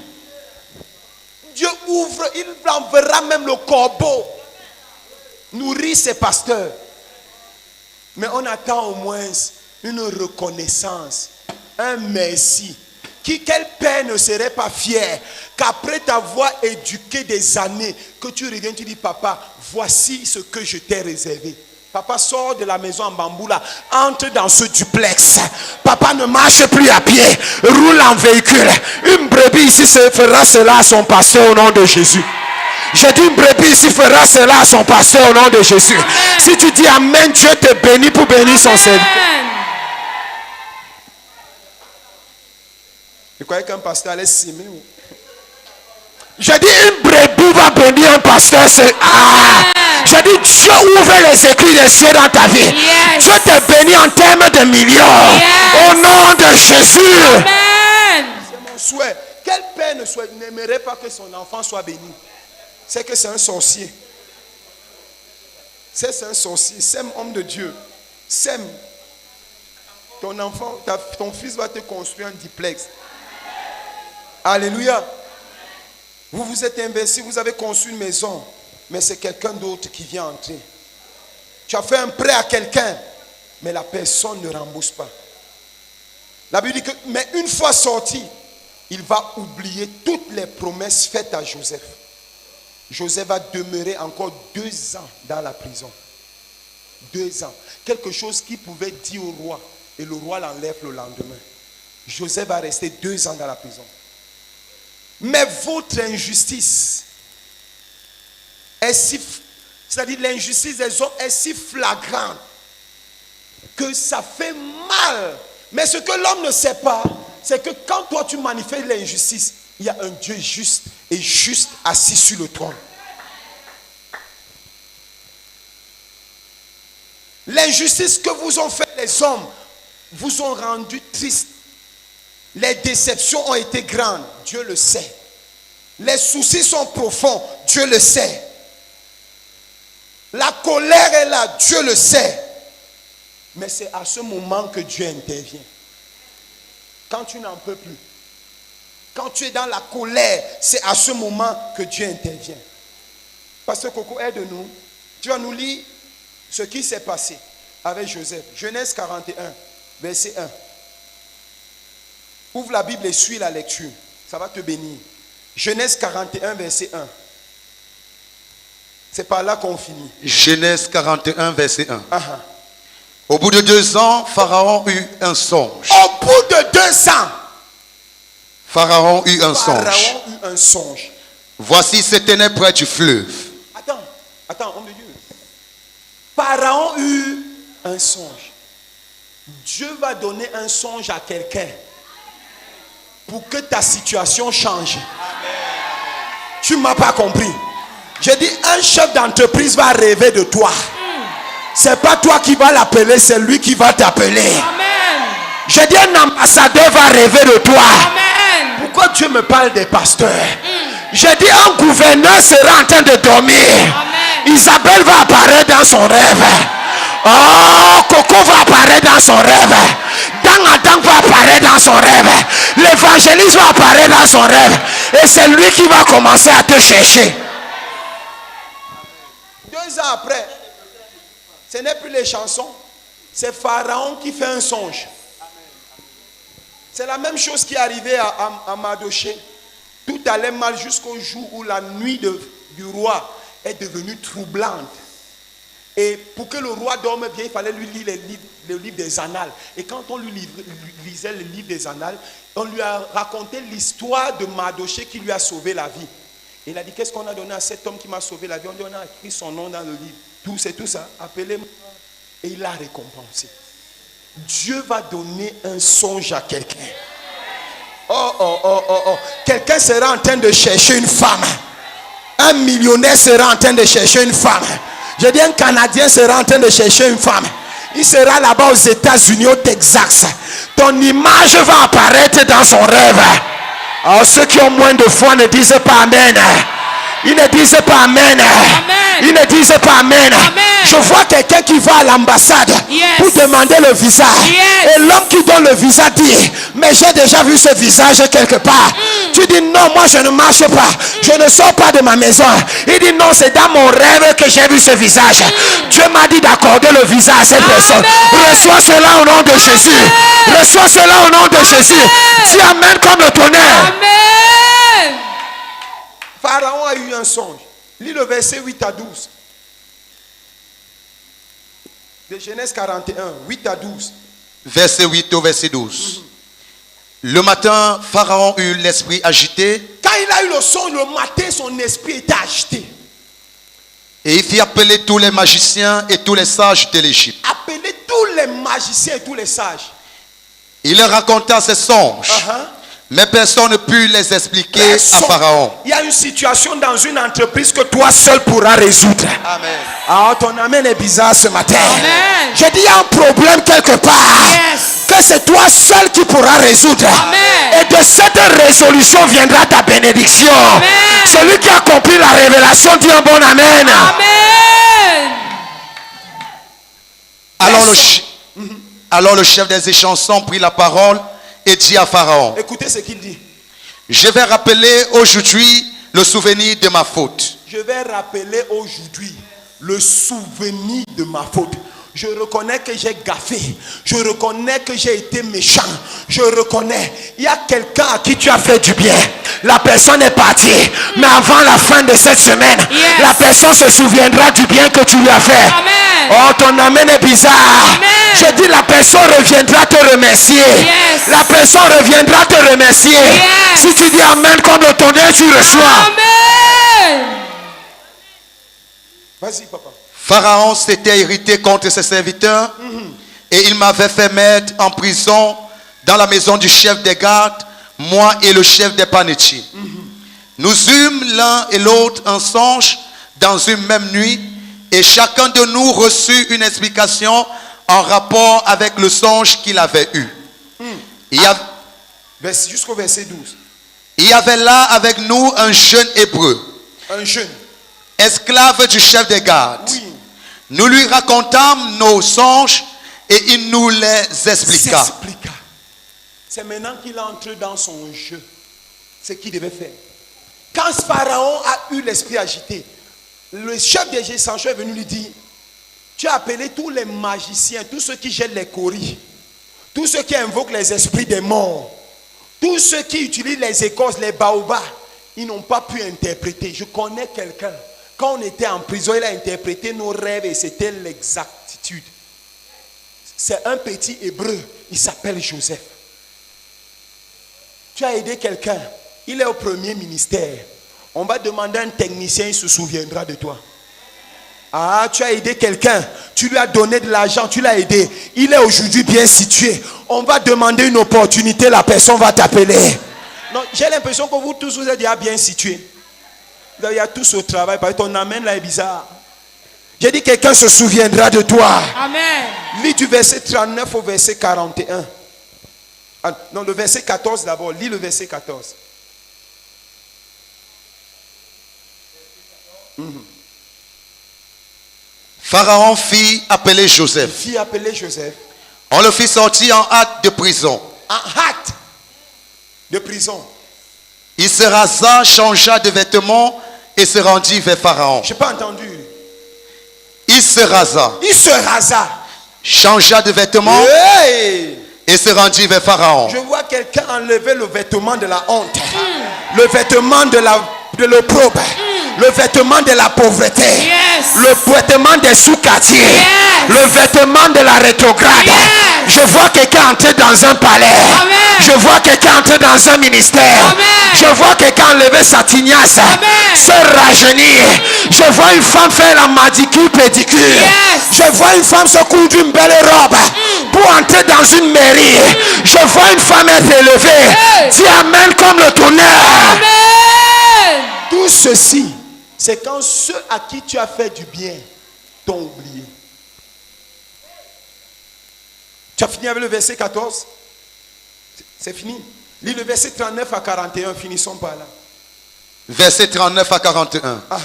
Dieu ouvre, il enverra même le corbeau nourrir ses pasteurs. Mais on attend au moins une reconnaissance, un merci. Quel père ne serait pas fier qu'après t'avoir éduqué des années, que tu reviens, tu dis papa, voici ce que je t'ai réservé. Papa sort de la maison en bambou là, entre dans ce duplex. Papa ne marche plus à pied, roule en véhicule. Une brebis ici fera cela à son pasteur au nom de Jésus. J'ai dit une brebis ici fera cela à son pasteur au nom de Jésus. Amen. Si tu dis amen, Dieu te bénit pour bénir son serviteur. Je croyais qu'un pasteur allait s'aimer. J'ai dit une brebis va bénir un pasteur. J'ai dit Dieu ouvre les écrits des cieux dans ta vie. Yes. Dieu te bénit en termes de millions. Yes. Au nom de Jésus. Amen. C'est mon souhait. Quel père n'aimerait pas que son enfant soit béni? C'est que c'est un sorcier. C'est un sorcier. Sème, homme de Dieu. Sème. Ton enfant, ton fils va te construire un duplex. Alléluia. Vous vous êtes investi, vous avez conçu une maison, mais c'est quelqu'un d'autre qui vient entrer. Tu as fait un prêt à quelqu'un, mais la personne ne rembourse pas. La Bible dit que, mais une fois sorti, il va oublier toutes les promesses faites à Joseph. Joseph va demeurer encore 2 ans dans la prison. 2 ans. Quelque chose qu'il pouvait dire au roi, et le roi l'enlève le lendemain. Joseph va rester 2 ans dans la prison. Mais votre injustice est si, c'est-à-dire l'injustice des hommes est si flagrante que ça fait mal. Mais ce que l'homme ne sait pas, c'est que quand toi tu manifestes l'injustice, il y a un Dieu juste et juste assis sur le trône. L'injustice que vous ont fait les hommes vous ont rendu triste. Les déceptions ont été grandes, Dieu le sait. Les soucis sont profonds, Dieu le sait. La colère est là, Dieu le sait. Mais c'est à ce moment que Dieu intervient. Quand tu n'en peux plus, quand tu es dans la colère, c'est à ce moment que Dieu intervient. Pasteur Coco, aide-nous. Tu vas nous lire ce qui s'est passé avec Joseph. Genèse 41, verset 1. Ouvre la Bible et suis la lecture. Ça va te bénir. Genèse 41, verset 1. C'est par là qu'on finit. Genèse 41, verset 1. Au bout de 2 ans, Pharaon eut un songe. Au bout de 2 ans, Pharaon eut un songe. Pharaon eut un songe. Voici se tenait près du fleuve. Attends, homme de Dieu. Pharaon eut un songe. Dieu va donner un songe à quelqu'un pour que ta situation change. Tu ne m'as pas compris. J'ai dit, un chef d'entreprise va rêver de toi. C'est pas toi qui vas l'appeler, c'est lui qui va t'appeler. J'ai dit, un ambassadeur va rêver de toi. Amen. Pourquoi Dieu me parle des pasteurs? J'ai dit, un gouverneur sera en train de dormir. Amen. Isabelle va apparaître dans son rêve. Oh, Coco va apparaître dans son rêve. Adam va apparaître dans son rêve. L'évangéliste va apparaître dans son rêve. Et c'est lui qui va commencer à te chercher. 2 ans après, ce n'est plus les chansons. C'est Pharaon qui fait un songe. C'est la même chose qui est arrivée à Mardochée. Tout allait mal jusqu'au jour où la nuit du roi est devenue troublante. Et pour que le roi dorme bien, il fallait lui lire le livre des Annales. Et quand on lui lisait le livre des Annales, on lui a raconté l'histoire de Mardochée qui lui a sauvé la vie. Et il a dit, qu'est-ce qu'on a donné à cet homme qui m'a sauvé la vie? On a écrit son nom dans le livre. C'est tout ça. Appelez-moi. Et il l'a récompensé. Dieu va donner un songe à quelqu'un. Oh. Quelqu'un sera en train de chercher une femme. Un millionnaire sera en train de chercher une femme. Je dis, un Canadien sera en train de chercher une femme. Il sera là-bas aux États-Unis, au Texas. Ton image va apparaître dans son rêve. Alors ceux qui ont moins de foi ne disent pas amen. Ils ne disent pas Amen. Ils ne disent pas Amen. Je vois quelqu'un qui va à l'ambassade pour demander le visa. Et l'homme qui donne le visa dit, mais j'ai déjà vu ce visage quelque part. Tu dis non, moi je ne marche pas. Je ne sors pas de ma maison. Il dit non, c'est dans mon rêve que j'ai vu ce visage. Dieu m'a dit d'accorder le visa à cette personne. Reçois cela au nom de Jésus. Reçois cela au nom de Jésus. Dis Amen comme le tonnerre. Amen. Pharaon a eu un songe. Lis le verset 8 à 12. De Genèse 41, 8 à 12. Verset 8 au verset 12. Le matin, Pharaon eut l'esprit agité. Quand il a eu le songe, le matin, son esprit était agité. Et il fit appeler tous les magiciens et tous les sages de l'Égypte. Appelez tous les magiciens et tous les sages. Il leur raconta ses songes. Mais personne ne put les expliquer à Pharaon. Il y a une situation dans une entreprise que toi seul pourras résoudre. Amen. Ah, ton amen est bizarre ce matin. Amen. J'ai dit il y a un problème quelque part. Yes. Que c'est toi seul qui pourras résoudre. Amen. Et de cette résolution viendra ta bénédiction. Amen. Celui qui a compris la révélation dit un bon amen. Amen. Alors le chef des échansons prit la parole et dit à Pharaon, Écoutez ce qu'il dit. je vais rappeler aujourd'hui le souvenir de ma faute. Je vais rappeler aujourd'hui le souvenir de ma faute. Je reconnais que j'ai gaffé. Je reconnais que j'ai été méchant. Je reconnais. Il y a quelqu'un à qui tu as fait du bien. La personne est partie. Mais avant la fin de cette semaine, la personne se souviendra du bien que tu lui as fait. Amen. Oh, ton amen est bizarre. Amen. Je dis la personne reviendra te remercier. Yes. La personne reviendra te remercier. Yes. Si tu dis amen comme le tonnerre, tu reçois. Amen. Vas-y, papa. Pharaon s'était irrité contre ses serviteurs et il m'avait fait mettre en prison dans la maison du chef des gardes, moi et le chef des panétiers. Nous eûmes l'un et l'autre un songe dans une même nuit et chacun de nous reçut une explication en rapport avec le songe qu'il avait eu. Jusqu'au verset 12. Il y avait là avec nous un jeune hébreu, Un jeune. esclave du chef des gardes. Oui. Nous lui racontâmes nos songes et il nous les expliqua. C'est maintenant qu'il entre dans son jeu. Ce qu'il devait faire. Quand Pharaon a eu l'esprit agité, le chef des échansons est venu lui dire, tu as appelé tous les magiciens, tous ceux qui jettent les coris, tous ceux qui invoquent les esprits des morts, tous ceux qui utilisent les écorces, les baobabs, ils n'ont pas pu interpréter. Je connais quelqu'un. Quand on était en prison, il a interprété nos rêves et c'était l'exactitude. C'est un petit hébreu, il s'appelle Joseph. Tu as aidé quelqu'un, il est au premier ministère. On va demander à un technicien, il se souviendra de toi. Ah, tu as aidé quelqu'un, tu lui as donné de l'argent, tu l'as aidé. Il est aujourd'hui bien situé. On va demander une opportunité, la personne va t'appeler. Non, j'ai l'impression que vous tous vous êtes déjà bien situés. Il y a tous au travail, parce que ton amen là est bizarre. J'ai dit quelqu'un se souviendra de toi. Amen. Lis du verset 39 au verset 41. Ah, non, le verset 14 d'abord. Lis le verset 14. Pharaon fit appeler Joseph. Fit appeler Joseph. On le fit sortir en hâte de prison. En hâte de prison. Il se rasa, changea de vêtements et se rendit vers Pharaon. Je n'ai pas entendu. Il se rasa, Il se rasa. changea de vêtements Hey! et se rendit vers Pharaon. Je vois quelqu'un enlever le vêtement de la honte. Le vêtement de l'opprobre. Le vêtement de la pauvreté. Yes. Le vêtement des sous-quartiers. Yes. Le vêtement de la rétrograde. Yes. Je vois quelqu'un entrer dans un palais. Amen. Je vois quelqu'un entrer dans un ministère. Amen. Je vois quelqu'un enlever sa tignasse. Amen. Se rajeunir. Je vois une femme faire la manicure pédicure. Yes. Je vois une femme se coudre une belle robe pour entrer dans une mairie. Je vois une femme être élevée. Hey. Dis amen comme le tonnerre. Amen. Tout ceci, c'est quand ceux à qui tu as fait du bien t'ont oublié. Tu as fini avec le verset 14? C'est fini. Lis le verset 39 à 41, finissons par là. Versets 39 à 41. Ah.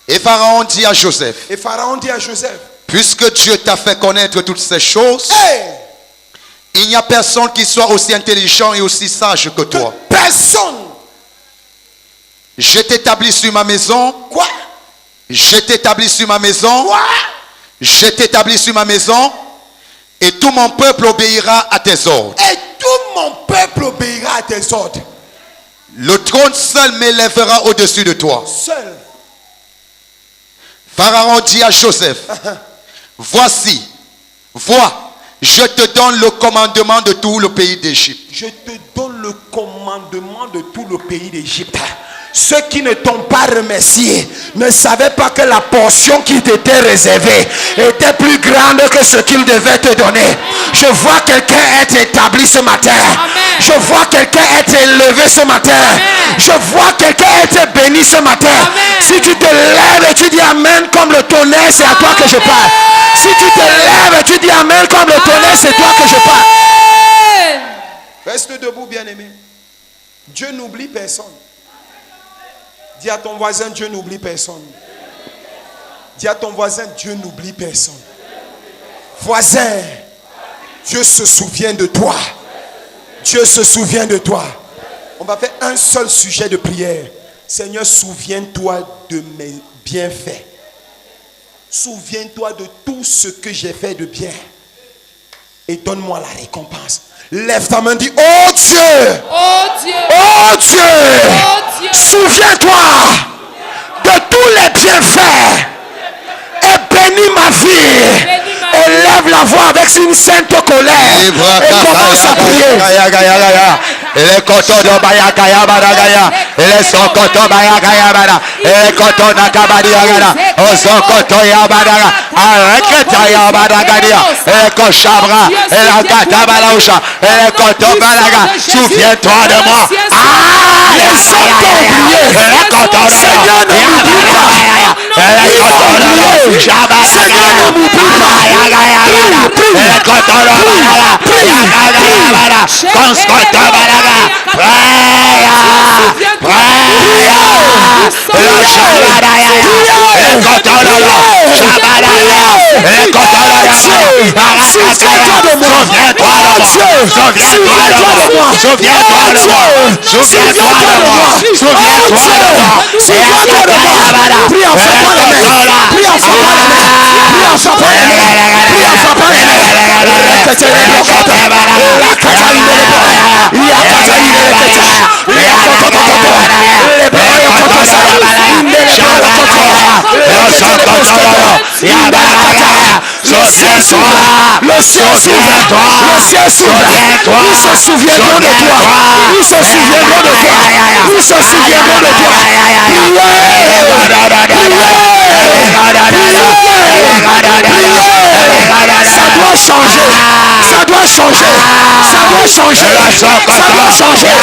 Et Pharaon dit à Joseph, Et Pharaon dit à Joseph, puisque Dieu t'a fait connaître toutes ces choses, hey, il n'y a personne qui soit aussi intelligent et aussi sage que que toi. personne. Je t'établis sur ma maison. Quoi? Je t'établis sur ma maison. Quoi? Je t'établis sur ma maison. Et tout mon peuple obéira à tes ordres. Et tout mon peuple obéira à tes ordres. Le trône seul m'élèvera au-dessus de toi. Seul. Pharaon dit à Joseph, voici, vois, je te donne le commandement de tout le pays d'Égypte. Je te donne le commandement de tout le pays d'Égypte. Ceux qui ne t'ont pas remercié ne savaient pas que la portion qui t'était réservée était plus grande que ce qu'il devait te donner. Je vois quelqu'un être établi ce matin. Amen. Je vois quelqu'un être élevé ce matin. Amen. Je vois quelqu'un être béni ce matin. Amen. Si tu te lèves et tu dis Amen comme le tonnerre, c'est à toi que je parle. Si tu te lèves et tu dis Amen comme le tonnerre, c'est toi que je parle. Amen. Reste debout, bien-aimé. Dieu n'oublie personne. Dis à ton voisin, Dieu n'oublie personne. Dis à ton voisin, Dieu n'oublie personne. Voisin, Dieu se souvient de toi. Dieu se souvient de toi. On va faire un seul sujet de prière. Seigneur, souviens-toi de mes bienfaits. Souviens-toi de tout ce que j'ai fait de bien. Et donne-moi la récompense. Lève ta main, dis, oh Dieu, Oh Dieu. oh Dieu, Oh Dieu. souviens-toi de tous les bienfaits et bénis ma vie. Et lève la voix avec une sainte colère et commence à prier. Les coteaux de Bayakaya Baragaya, les sokoto Bayakaya Bara, les coteaux Nakabadiagara, aux sokoto Yabaraga, Araketa Yabaragadia, les Koshabra, et la Katabalausha, et les coteaux Balaga, souviens-toi de moi. Ah, Les autres ont prié. les coteaux Seigneur, ne m'oublie pas. les coteaux Seigneur, ne m'oublie pas. Le ciel s'ouvre. Le ciel s'ouvre. Ils se souviendront de toi. Ils se souviendront de toi. Ils se souviendront de toi. Ça doit changer. Ça doit changer. Ça doit changer. Ça doit changer.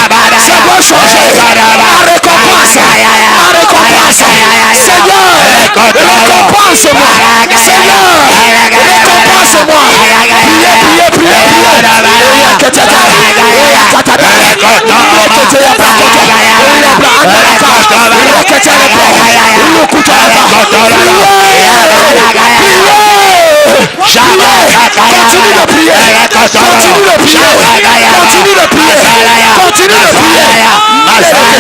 Ça doit changer. La récompense. La récompense. Seigneur, récompense-moi. Seigneur, récompense-moi. Priez, priez, Continue de prier. Continue de prier. Continue de prier. Continue de prier.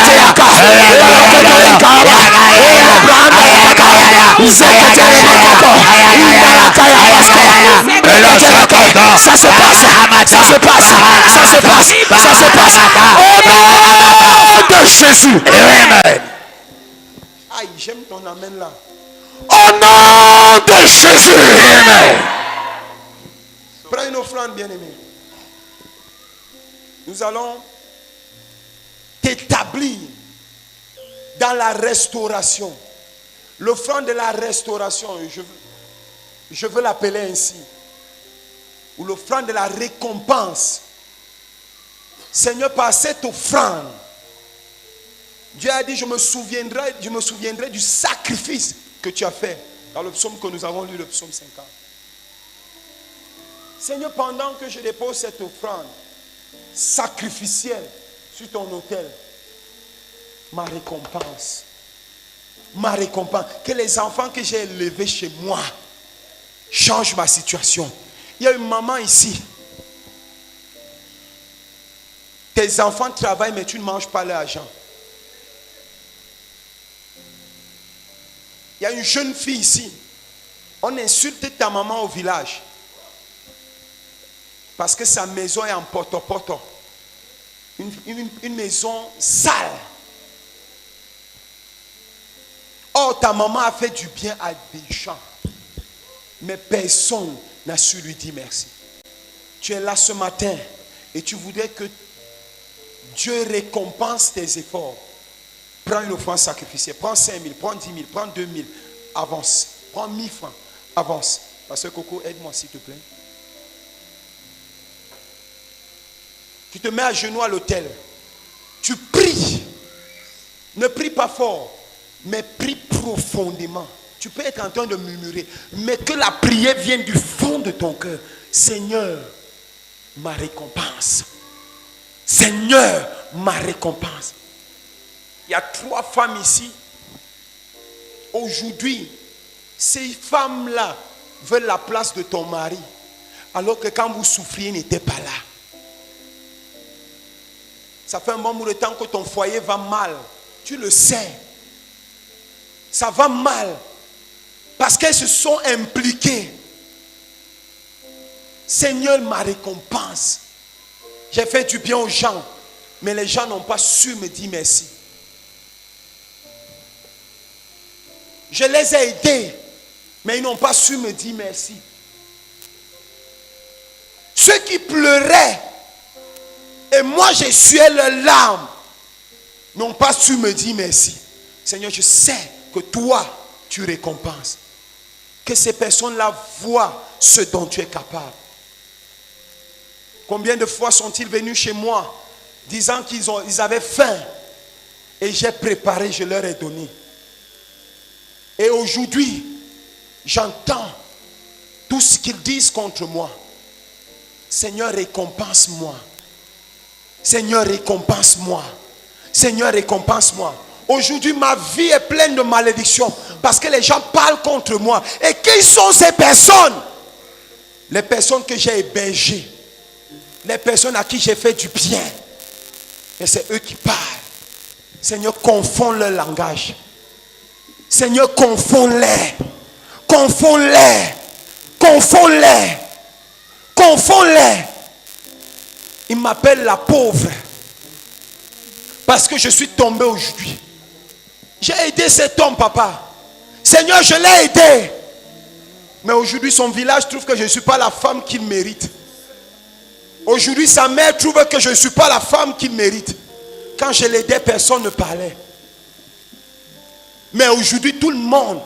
Ça se passe. Ça se passe. Ça se passe. Ça se passe. Au nom de Jésus. Amen. Aïe, j'aime ton amen là. Au nom de Jésus. Amen. Prends une offrande, bien-aimé. Nous allons t'établir dans la restauration. L'offrande de la restauration, je veux l'appeler ainsi. Ou l'offrande de la récompense. Seigneur, par cette offrande, Dieu a dit, je me souviendrai du sacrifice que tu as fait. Dans le psaume que nous avons lu, le psaume 50. Seigneur, pendant que je dépose cette offrande sacrificielle sur ton autel, ma récompense. Ma récompense. Que les enfants que j'ai élevés chez moi changent ma situation. Il y a une maman ici. Tes enfants travaillent mais tu ne manges pas leur argent. Il y a une jeune fille ici. On insulte ta maman au village. Parce que sa maison est en poto-poto. Une maison sale. Or, ta maman a fait du bien à des gens. Mais personne n'a su lui dire merci. Tu es là ce matin et tu voudrais que Dieu récompense tes efforts. Prends une offrande sacrificielle. Prends 5 000, prends 10 000, prends 2 000. Avance. Prends 1 000 francs. Avance. Pasteur Coco, aide-moi s'il te plaît. Tu te mets à genoux à l'autel. Tu pries. Ne prie pas fort, mais prie profondément. Tu peux être en train de murmurer, mais que la prière vienne du fond de ton cœur. Seigneur, ma récompense. Seigneur, ma récompense. Il y a 3 femmes ici. Aujourd'hui, ces femmes-là veulent la place de ton mari, alors que quand vous souffriez, il n'était pas là. Ça fait un bon bout de temps que ton foyer va mal. Tu le sais. Ça va mal. Parce qu'elles se sont impliquées. Seigneur, ma récompense. J'ai fait du bien aux gens. Mais les gens n'ont pas su me dire merci. Je les ai aidés. Mais ils n'ont pas su me dire merci. Ceux qui pleuraient. Et moi, j'essuyais leurs larmes. N'ont pas su me dire merci. Seigneur, je sais que toi, tu récompenses. Que ces personnes-là voient ce dont tu es capable. Combien de fois sont-ils venus chez moi disant qu'ils avaient faim. Et j'ai préparé, je leur ai donné. Et aujourd'hui, j'entends tout ce qu'ils disent contre moi. Seigneur, récompense-moi. Seigneur, récompense-moi. Seigneur, récompense-moi. Aujourd'hui, ma vie est pleine de malédictions parce que les gens parlent contre moi. Et qui sont ces personnes? Les personnes que j'ai hébergées. Les personnes à qui j'ai fait du bien. Et c'est eux qui parlent. Seigneur, confonds leur langage. Seigneur, confonds-les. Confonds-les. Confonds-les. Confonds-les. Il m'appelle la pauvre. Parce que je suis tombé aujourd'hui. J'ai aidé cet homme, papa. Seigneur, je l'ai aidé. Mais aujourd'hui, son village trouve que je ne suis pas la femme qu'il mérite. Aujourd'hui, sa mère trouve que je ne suis pas la femme qu'il mérite. Quand je l'aidais, personne ne parlait. Mais aujourd'hui, tout le monde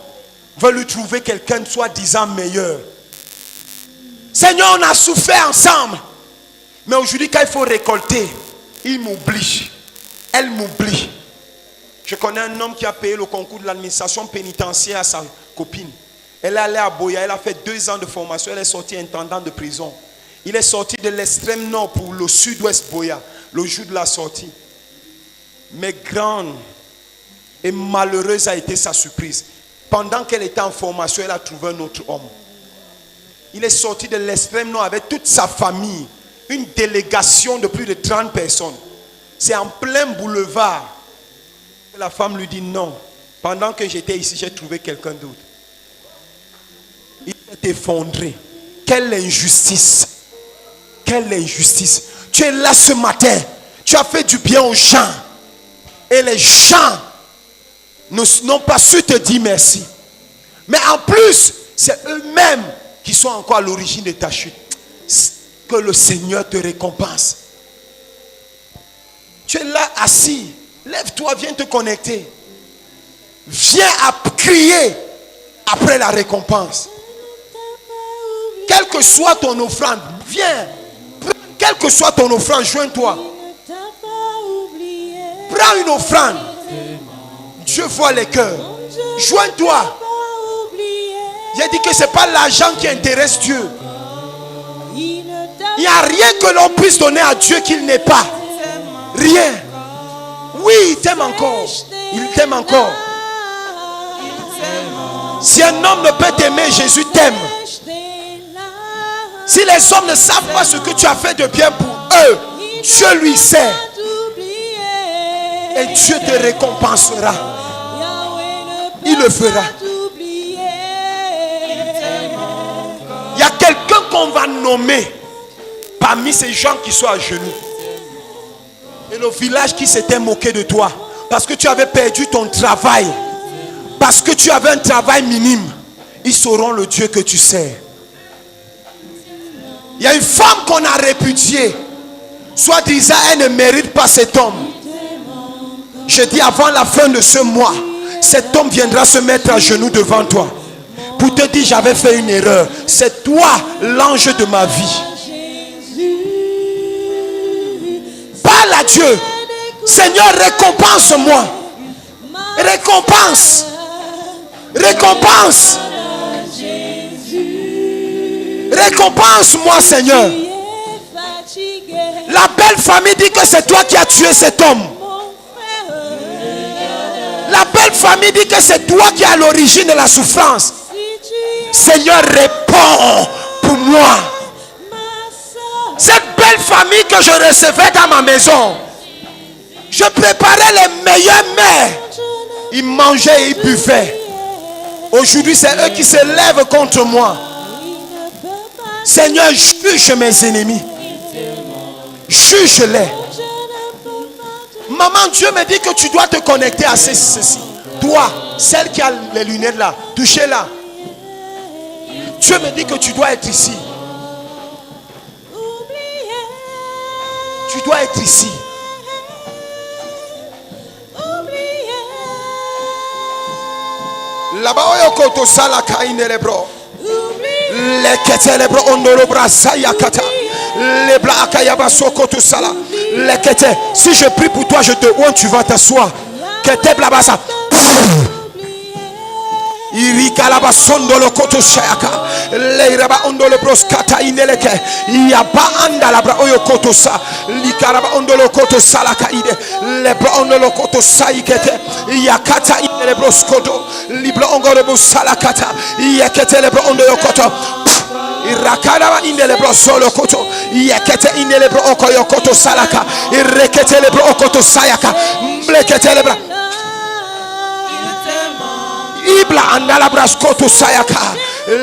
veut lui trouver quelqu'un de soi-disant meilleur. Seigneur, on a souffert ensemble. Mais aujourd'hui, quand il faut récolter, il m'oublie. Elle m'oublie. Je connais un homme qui a payé le concours de l'administration pénitentiaire à sa copine. Elle est allée à Boya, elle a fait 2 ans de formation, elle est sortie intendant de prison. Il est sorti de l'extrême nord pour le sud-ouest Boya, le jour de la sortie. Mais grande et malheureuse a été sa surprise. Pendant qu'elle était en formation, elle a trouvé un autre homme. Il est sorti de l'extrême nord avec toute sa famille. Une délégation de plus de 30 personnes. C'est en plein boulevard. La femme lui dit non. Pendant que j'étais ici, j'ai trouvé quelqu'un d'autre. Il est effondré. Quelle injustice. Quelle injustice. Tu es là ce matin. Tu as fait du bien aux gens. Et les gens n'ont pas su te dire merci. Mais en plus, c'est eux-mêmes qui sont encore à l'origine de ta chute. Que le Seigneur te récompense. Tu es là assis. Lève-toi, viens te connecter. Viens à crier après la récompense. Quelle que soit ton offrande, viens. Quelle que soit ton offrande, joins-toi. Prends une offrande. Dieu voit les cœurs. Joins-toi. J'ai dit que ce n'est pas l'argent qui intéresse Dieu. Il n'y a rien que l'on puisse donner à Dieu qu'il n'ait pas. Rien. Oui, il t'aime encore. Il t'aime encore. Si un homme ne peut t'aimer, Jésus t'aime. Si les hommes ne savent pas ce que tu as fait de bien pour eux, Dieu lui sait. Et Dieu te récompensera. Il le fera. Il y a quelqu'un qu'on va nommer parmi ces gens qui sont à genoux. Et le village qui s'était moqué de toi. Parce que tu avais perdu ton travail. Parce que tu avais un travail minime. Ils sauront le Dieu que tu sers. Il y a une femme qu'on a répudiée. Soit disant, elle ne mérite pas cet homme. Je dis avant la fin de ce mois, cet homme viendra se mettre à genoux devant toi. Pour te dire, j'avais fait une erreur. C'est toi l'ange de ma vie. Parle à Dieu. Seigneur, récompense-moi. Récompense. Récompense. Récompense-moi, Seigneur. La belle famille dit que c'est toi qui as tué cet homme. La belle famille dit que c'est toi qui es à l'origine de la souffrance. Seigneur, réponds pour moi. Cette belle famille que je recevais dans ma maison, je préparais les meilleurs mets. Ils mangeaient et ils buvaient. Aujourd'hui, c'est eux qui se lèvent contre moi. Seigneur, juge mes ennemis. Juge-les. Maman, Dieu me dit que tu dois te connecter à ceci. Toi, celle qui a les lunettes là, touchez-la. Dieu me dit que tu dois être ici. Tu dois être ici. Là-bas, on y a koto sala kaine les bros. Les kete les bros ondolo brasa yakata. Les bras akayaba sokoto sala. Les kete. Si je prie pour toi, je te où tu vas t'asseoir. Kete blabasa. Irikalaba sondolo koto sayaka. Leiraba ondolo broskata ineleke. Yaba anda labra oyo koto sa. Likaraba ondolo koto salaka ide. Lebra ondolo koto saikete. Yakata inele broskoto. Libra ongoro salakata. Yakete lebra ondolo koto. Irakara inele bro solo koto. Yakete inele bro okoyo koto salaka. Irekete lebra okoto sayaka. Mblekete lebra. Ibla andala braskoto sayaka.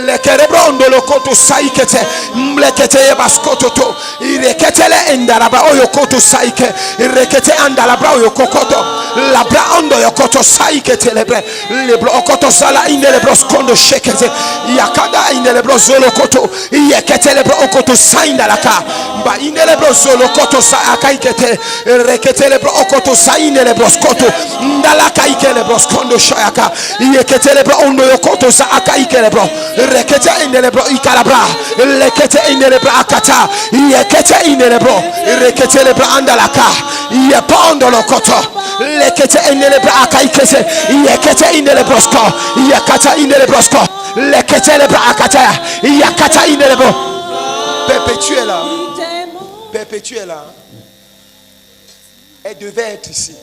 Lekerebro ondolo koto saikete. Mblekete yebaskoto to. Ireketele endaraba oyo koto saike. Irekete andalabra oyo kokoto. Labra ondo yokoto saikete lebre. Lebro okoto sala inelebro skondo shekete. Yakada inelebro zolo koto. Yekete lebro okoto saindalaka. Ba inelebro zolo koto saakaikete. Rekete lebro okoto sainelebro skoto. Ndalaka ikelebro skondo shayaka. Yekete lebro ondo yokoto saakaikelebro. Rekete inelebro ikalabra. Lekete inelebro akata. Yekete inelebro. Rekete lebro andalaka. Yepondo lokoto. Lekete inelebro akaikete. Yekete inelebro sko. Yakata inelebro sko. Lekete lebro akata. Yakata inelebro. Pépé, tu es là. Pépé, tu es là. Elle devait être ici.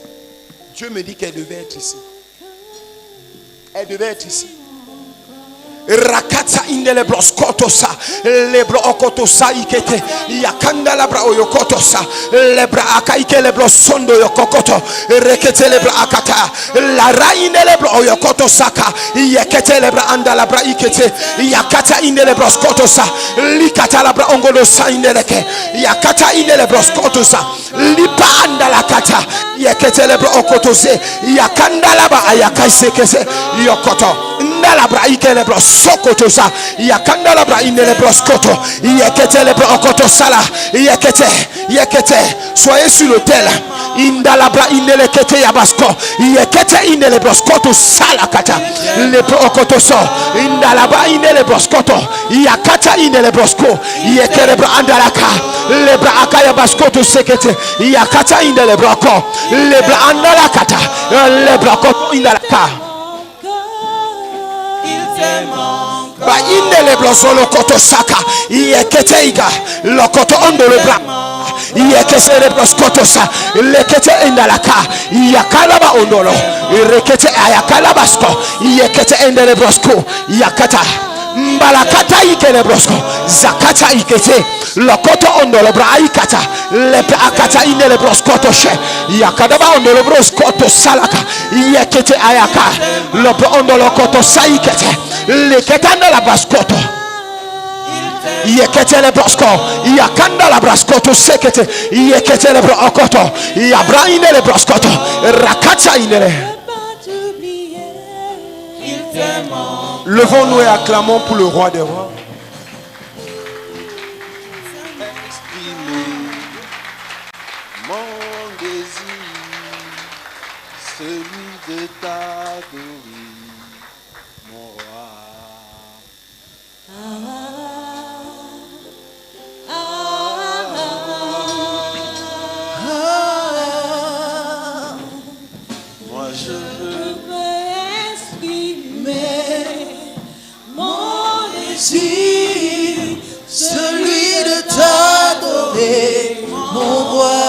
Dieu me dit qu'elle devait être ici. Elle devait être ici. Rakata indele broskotosa lebro okotosa ikete yakanda labra oyokotosa lebra akaike lebro sondo yokokoto rekete lebra akata la raine lebro oyokotosaka yakete lebra anda labra ikete yakata indele broskotosa likata labra ongolo saindeleke yakata indele broskotosa lipa anda lakata yakete lebro okotose yakanda laba ayakaisekese yokoto ndalabra ikelebro sokotosa yakanda labra inelebro skoto yekete lebro okoto sala yekete soyez sur l'autel indalabra inelekete yabasko yekete inelebro skoto sala kata lebro okoto so indalabra inelebro skoto yakata inelebro sko yekelebro andalaka lebra akaya baskoto sekete yakata inelebro ko lebra andalakata lebra ko indalaka. Ba indele blosolo koto saka yeketeiga lokoto ondo lebra yekete le broskotosa lekete indalaka yakalaba ondolo rekete ayakalabasko yekete endele brosko yakata mbalakata ikele brosko zakata ikete lokoto ondolo braikata lepe akata indele broskoto she yakadaba ondolo broskoto salaka yekete ayaka lope ondolo koto saikete leketa ndala baskoto yekete le brosko yakanda la braskoto sekete yekete le brokoto yabraine le broskoto rakata inele. Levons-nous et acclamons pour le roi des rois. Exprimer mon désir, celui de t'adorer, mon roi. Moi je veux celui de t'adorer, mon roi.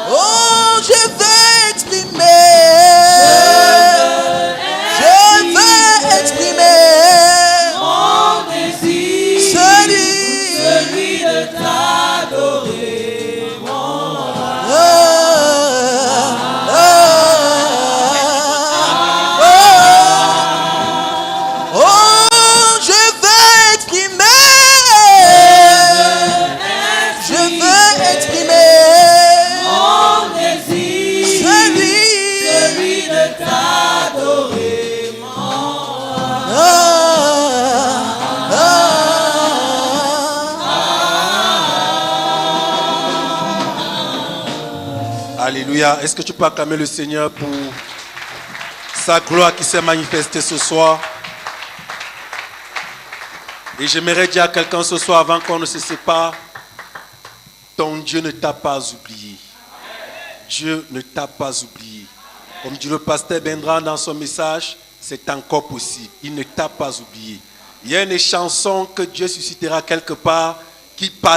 Oh, je veux exprimer mon désir, celui de t'adorer, mon roi. Alléluia. Est-ce que tu peux acclamer le Seigneur pour sa gloire qui s'est manifestée ce soir? Et j'aimerais dire à quelqu'un ce soir, avant qu'on ne se sépare, ton Dieu ne t'a pas oublié. Dieu ne t'a pas oublié. Comme dit le pasteur Bendran dans son message, c'est encore possible. Il ne t'a pas oublié. Il y a une chanson que Dieu suscitera quelque part qui parle.